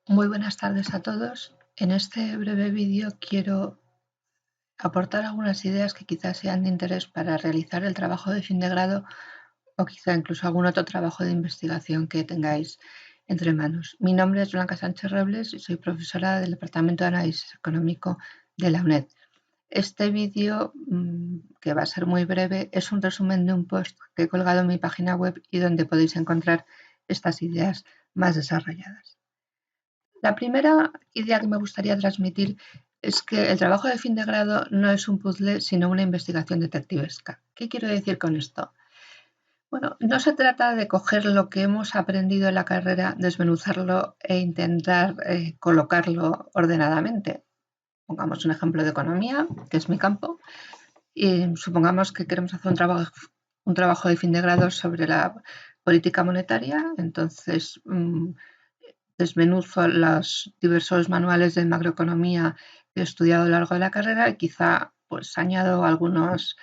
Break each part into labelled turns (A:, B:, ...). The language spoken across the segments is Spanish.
A: Muy buenas tardes a todos. En este breve vídeo quiero aportar algunas ideas que quizás sean de interés para realizar el trabajo de fin de grado o quizá incluso algún otro trabajo de investigación que tengáis entre manos. Mi nombre es Blanca Sánchez Robles y soy profesora del Departamento de Análisis Económico de la UNED. Este vídeo, que va a ser muy breve, es un resumen de un post que he colgado en mi página web y donde podéis encontrar estas ideas más desarrolladas. La primera idea que me gustaría transmitir es que el trabajo de fin de grado no es un puzzle, sino una investigación detectivesca. ¿Qué quiero decir con esto? Bueno, no se trata de coger lo que hemos aprendido en la carrera, desmenuzarlo e intentar colocarlo ordenadamente. Pongamos un ejemplo de economía, que es mi campo, y supongamos que queremos hacer un trabajo de fin de grado sobre la política monetaria. Entonces, desmenuzo los diversos manuales de macroeconomía que he estudiado a lo largo de la carrera y quizá pues añado algunos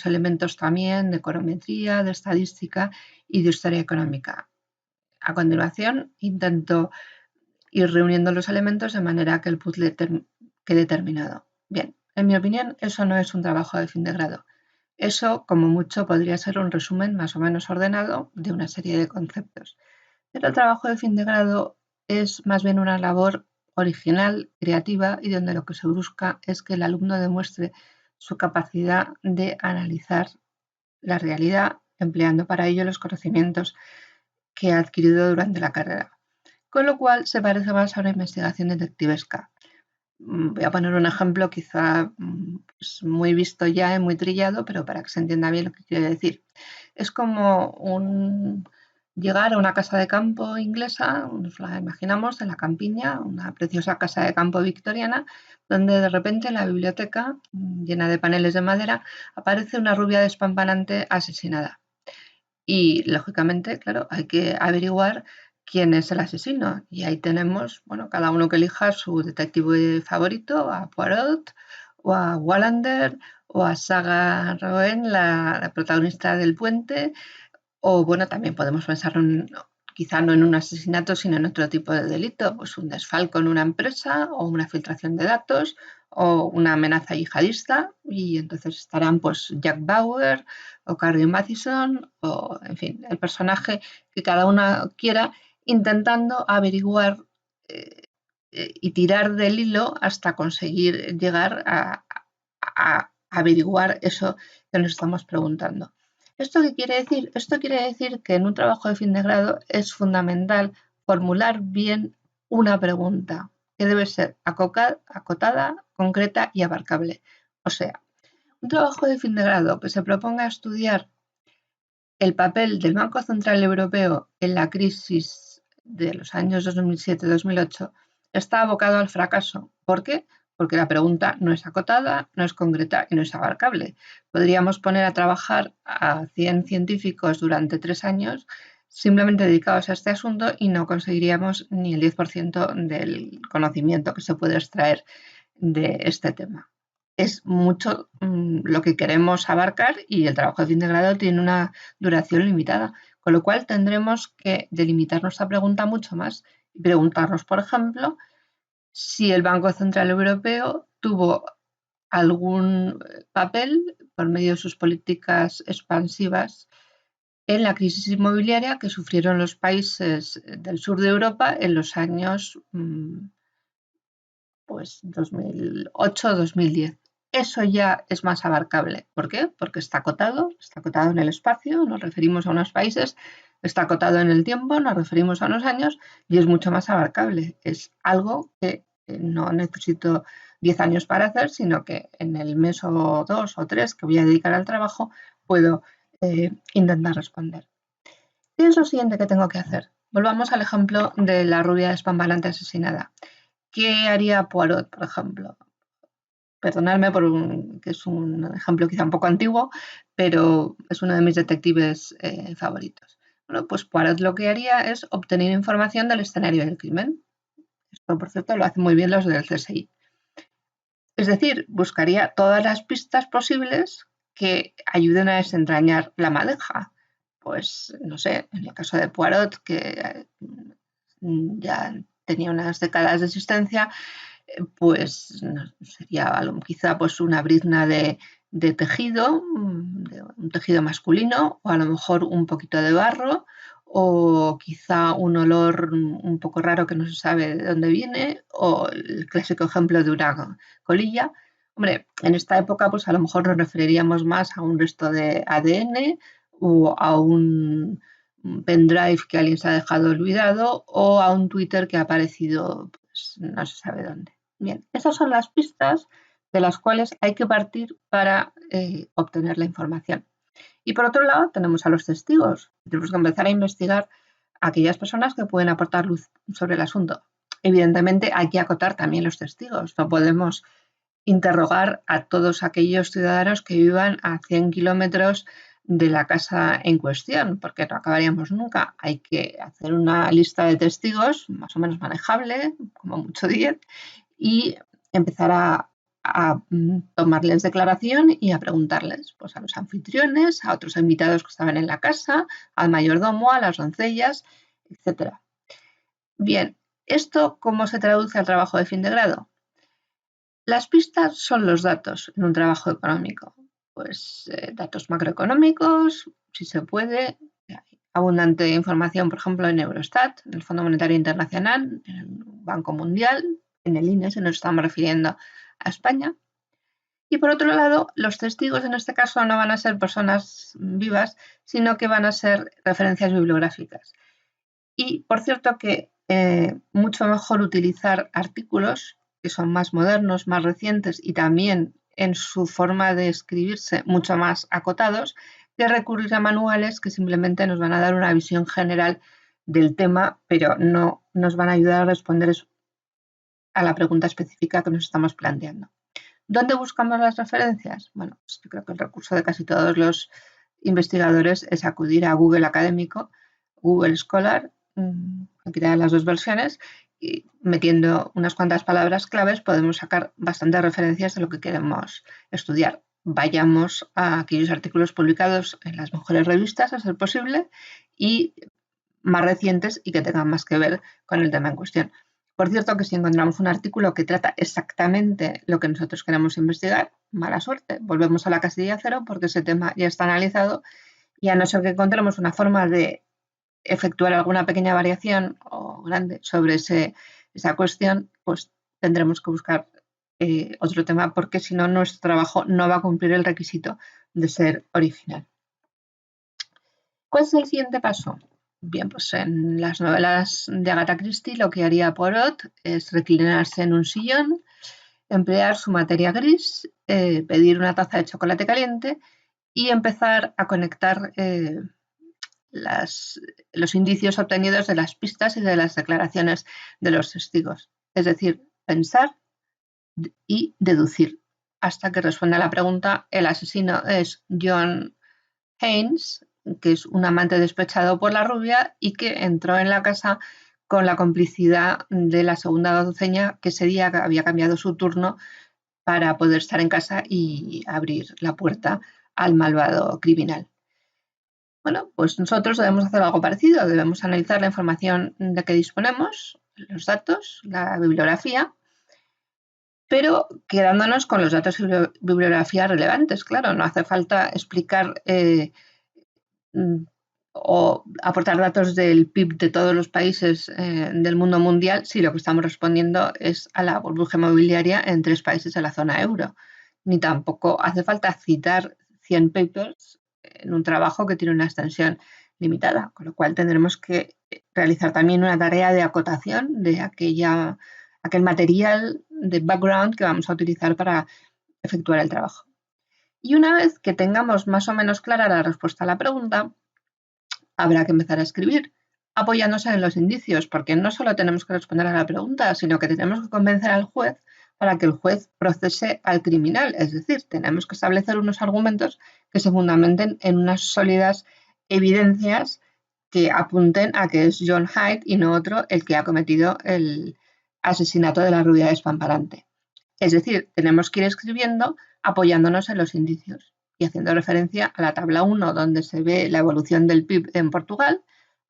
A: elementos también de econometría, de estadística y de historia económica. A continuación, intento ir reuniendo los elementos de manera que el puzzle quede terminado. Bien, en mi opinión, eso no es un trabajo de fin de grado. Eso, como mucho, podría ser un resumen más o menos ordenado de una serie de conceptos. Pero el trabajo de fin de grado es más bien una labor original, creativa y donde lo que se busca es que el alumno demuestre su capacidad de analizar la realidad empleando para ello los conocimientos que ha adquirido durante la carrera. Con lo cual se parece más a una investigación detectivesca. Voy a poner un ejemplo quizá pues muy visto ya y muy trillado, pero para que se entienda bien lo que quiero decir. Es como llegar a una casa de campo inglesa, nos la imaginamos en la campiña, una preciosa casa de campo victoriana, donde de repente en la biblioteca, llena de paneles de madera, aparece una rubia despampanante asesinada. Y lógicamente, claro, hay que averiguar quién es el asesino. Y ahí tenemos, bueno, cada uno que elija su detective favorito, a Poirot, o a Wallander, o a Saga Rowen, la protagonista del Puente, o bueno, también podemos pensar quizá no en un asesinato, sino en otro tipo de delito, pues un desfalco en una empresa o una filtración de datos o una amenaza yihadista, y entonces estarán pues Jack Bauer o Carrie Mathison o en fin, el personaje que cada una quiera, intentando averiguar y tirar del hilo hasta conseguir llegar a averiguar eso que nos estamos preguntando. ¿Esto qué quiere decir? Esto quiere decir que en un trabajo de fin de grado es fundamental formular bien una pregunta que debe ser acotada, concreta y abarcable. O sea, un trabajo de fin de grado que se proponga estudiar el papel del Banco Central Europeo en la crisis de los años 2007-2008 está abocado al fracaso. ¿Por qué? Porque la pregunta no es acotada, no es concreta y no es abarcable. Podríamos poner a trabajar a 100 científicos durante 3 años simplemente dedicados a este asunto y no conseguiríamos ni el 10% del conocimiento que se puede extraer de este tema. Es mucho lo que queremos abarcar y el trabajo de fin de grado tiene una duración limitada, con lo cual tendremos que delimitar nuestra pregunta mucho más y preguntarnos, por ejemplo, si el Banco Central Europeo tuvo algún papel por medio de sus políticas expansivas en la crisis inmobiliaria que sufrieron los países del sur de Europa en los años pues 2008-2010. Eso ya es más abarcable. ¿Por qué? Porque está acotado en el espacio, nos referimos a unos países, está acotado en el tiempo, nos referimos a unos años y es mucho más abarcable. Es algo que no necesito 10 años para hacer, sino que en el mes o 2 o 3 que voy a dedicar al trabajo puedo intentar responder. ¿Qué es lo siguiente que tengo que hacer? Volvamos al ejemplo de la rubia despampanante asesinada. ¿Qué haría Poirot, por ejemplo? Perdonadme que es un ejemplo quizá un poco antiguo, pero es uno de mis detectives favoritos. Bueno, pues Poirot lo que haría es obtener información del escenario del crimen. Esto, por cierto, lo hacen muy bien los del CSI. Es decir, buscaría todas las pistas posibles que ayuden a desentrañar la madeja. Pues, no sé, en el caso de Poirot, que ya tenía unas décadas de existencia, pues sería quizá pues una brizna de tejido, de un tejido masculino, o a lo mejor un poquito de barro, o quizá un olor un poco raro que no se sabe de dónde viene, o el clásico ejemplo de una colilla. Hombre, en esta época pues a lo mejor nos referiríamos más a un resto de ADN o a un pendrive que alguien se ha dejado olvidado o a un Twitter que ha aparecido pues, no se sabe dónde. Bien, esas son las pistas de las cuales hay que partir para obtener la información. Y por otro lado, tenemos a los testigos. Tenemos que empezar a investigar a aquellas personas que pueden aportar luz sobre el asunto. Evidentemente, hay que acotar también los testigos. No podemos interrogar a todos aquellos ciudadanos que vivan a 100 kilómetros de la casa en cuestión, porque no acabaríamos nunca. Hay que hacer una lista de testigos más o menos manejable, como mucho 10, y empezar a tomarles declaración y a preguntarles pues, a los anfitriones, a otros invitados que estaban en la casa, al mayordomo, a las doncellas, etc. Bien, ¿esto cómo se traduce al trabajo de fin de grado? Las pistas son los datos en un trabajo económico. Pues datos macroeconómicos, si se puede, hay abundante información, por ejemplo, en Eurostat, en el Fondo Monetario Internacional, en el Banco Mundial, en el INE, si nos estamos refiriendo a España. Y por otro lado, los testigos en este caso no van a ser personas vivas, sino que van a ser referencias bibliográficas. Y por cierto que mucho mejor utilizar artículos que son más modernos, más recientes y también en su forma de escribirse mucho más acotados, que recurrir a manuales que simplemente nos van a dar una visión general del tema, pero no nos van a ayudar a responder a la pregunta específica que nos estamos planteando. ¿Dónde buscamos las referencias? Bueno, pues yo creo que el recurso de casi todos los investigadores es acudir a Google Académico, Google Scholar, cualquiera de las dos versiones, y metiendo unas cuantas palabras claves podemos sacar bastantes referencias de lo que queremos estudiar. Vayamos a aquellos artículos publicados en las mejores revistas, a ser posible, y más recientes y que tengan más que ver con el tema en cuestión. Por cierto, que si encontramos un artículo que trata exactamente lo que nosotros queremos investigar, mala suerte, volvemos a la casilla cero porque ese tema ya está analizado y a no ser que encontremos una forma de efectuar alguna pequeña variación o grande sobre esa cuestión, pues tendremos que buscar otro tema porque si no, nuestro trabajo no va a cumplir el requisito de ser original. ¿Cuál es el siguiente paso? Bien, pues en las novelas de Agatha Christie lo que haría Poirot es reclinarse en un sillón, emplear su materia gris, pedir una taza de chocolate caliente y empezar a conectar los indicios obtenidos de las pistas y de las declaraciones de los testigos. Es decir, pensar y deducir. Hasta que responda a la pregunta, el asesino es John Haynes, que es un amante despechado por la rubia y que entró en la casa con la complicidad de la segunda doceña, que ese día había cambiado su turno para poder estar en casa y abrir la puerta al malvado criminal. Bueno, pues nosotros debemos hacer algo parecido, debemos analizar la información de que disponemos, los datos, la bibliografía, pero quedándonos con los datos y bibliografía relevantes, claro, no hace falta explicar o aportar datos del PIB de todos los países del mundo mundial si lo que estamos respondiendo es a la burbuja inmobiliaria en 3 países de la zona euro. Ni tampoco hace falta citar 100 papers en un trabajo que tiene una extensión limitada, con lo cual tendremos que realizar también una tarea de acotación de aquel material de background que vamos a utilizar para efectuar el trabajo. Y una vez que tengamos más o menos clara la respuesta a la pregunta, habrá que empezar a escribir apoyándose en los indicios, porque no solo tenemos que responder a la pregunta, sino que tenemos que convencer al juez para que el juez procese al criminal. Es decir, tenemos que establecer unos argumentos que se fundamenten en unas sólidas evidencias que apunten a que es John Hyde y no otro el que ha cometido el asesinato de la rubia despamparante. Es decir, tenemos que ir escribiendo apoyándonos en los indicios y haciendo referencia a la tabla 1, donde se ve la evolución del PIB en Portugal,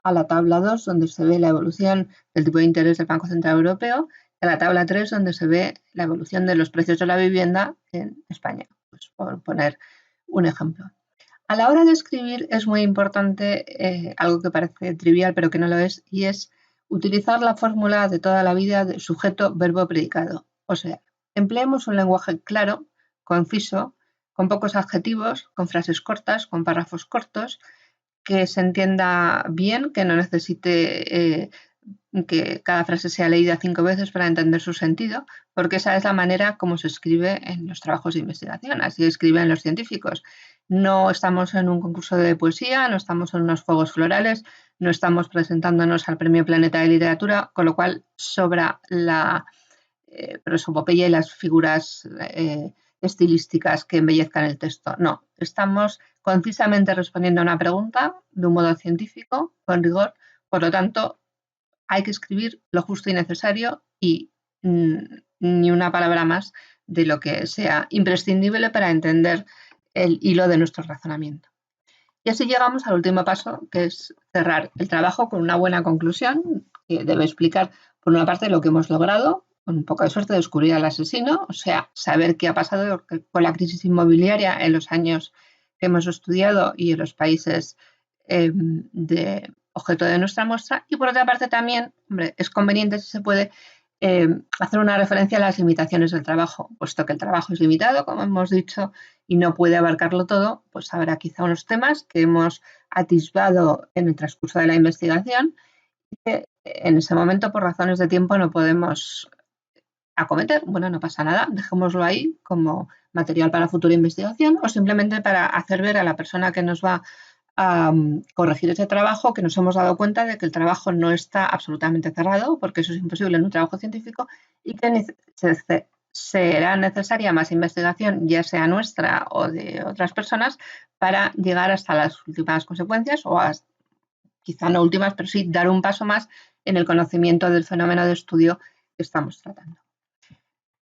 A: a la tabla 2, donde se ve la evolución del tipo de interés del Banco Central Europeo, y a la tabla 3, donde se ve la evolución de los precios de la vivienda en España, pues por poner un ejemplo. A la hora de escribir es muy importante algo que parece trivial pero que no lo es, y es utilizar la fórmula de toda la vida de sujeto, verbo, predicado. O sea, empleemos un lenguaje claro, conciso, con pocos adjetivos, con frases cortas, con párrafos cortos, que se entienda bien, que no necesite que cada frase sea leída 5 veces para entender su sentido, porque esa es la manera como se escribe en los trabajos de investigación, así escriben los científicos. No estamos en un concurso de poesía, no estamos en unos fuegos florales, no estamos presentándonos al Premio Planeta de Literatura, con lo cual sobra la prosopopeya y las figuras estilísticas que embellezcan el texto. No, estamos concisamente respondiendo a una pregunta de un modo científico, con rigor, por lo tanto, hay que escribir lo justo y necesario y ni una palabra más de lo que sea imprescindible para entender el hilo de nuestro razonamiento. Y así llegamos al último paso, que es cerrar el trabajo con una buena conclusión, que debe explicar, por una parte, lo que hemos logrado, con un poco de suerte, descubrir al asesino, o sea, saber qué ha pasado con la crisis inmobiliaria en los años que hemos estudiado y en los países de objeto de nuestra muestra. Y por otra parte también, hombre, es conveniente, si se puede, hacer una referencia a las limitaciones del trabajo, puesto que el trabajo es limitado, como hemos dicho, y no puede abarcarlo todo, pues habrá quizá unos temas que hemos atisbado en el transcurso de la investigación y que en ese momento, por razones de tiempo, no podemos acometer. Bueno, no pasa nada, dejémoslo ahí como material para futura investigación o simplemente para hacer ver a la persona que nos va a corregir ese trabajo que nos hemos dado cuenta de que el trabajo no está absolutamente cerrado, porque eso es imposible en un trabajo científico, y que será necesaria más investigación, ya sea nuestra o de otras personas, para llegar hasta las últimas consecuencias o quizá no últimas, pero sí dar un paso más en el conocimiento del fenómeno de estudio que estamos tratando.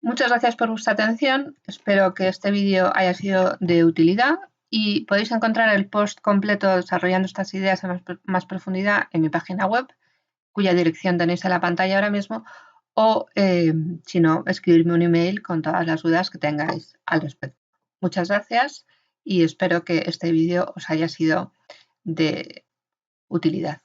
A: Muchas gracias por vuestra atención, espero que este vídeo haya sido de utilidad y podéis encontrar el post completo desarrollando estas ideas en más profundidad en mi página web, cuya dirección tenéis en la pantalla ahora mismo, o si no, escribirme un email con todas las dudas que tengáis al respecto. Muchas gracias y espero que este vídeo os haya sido de utilidad.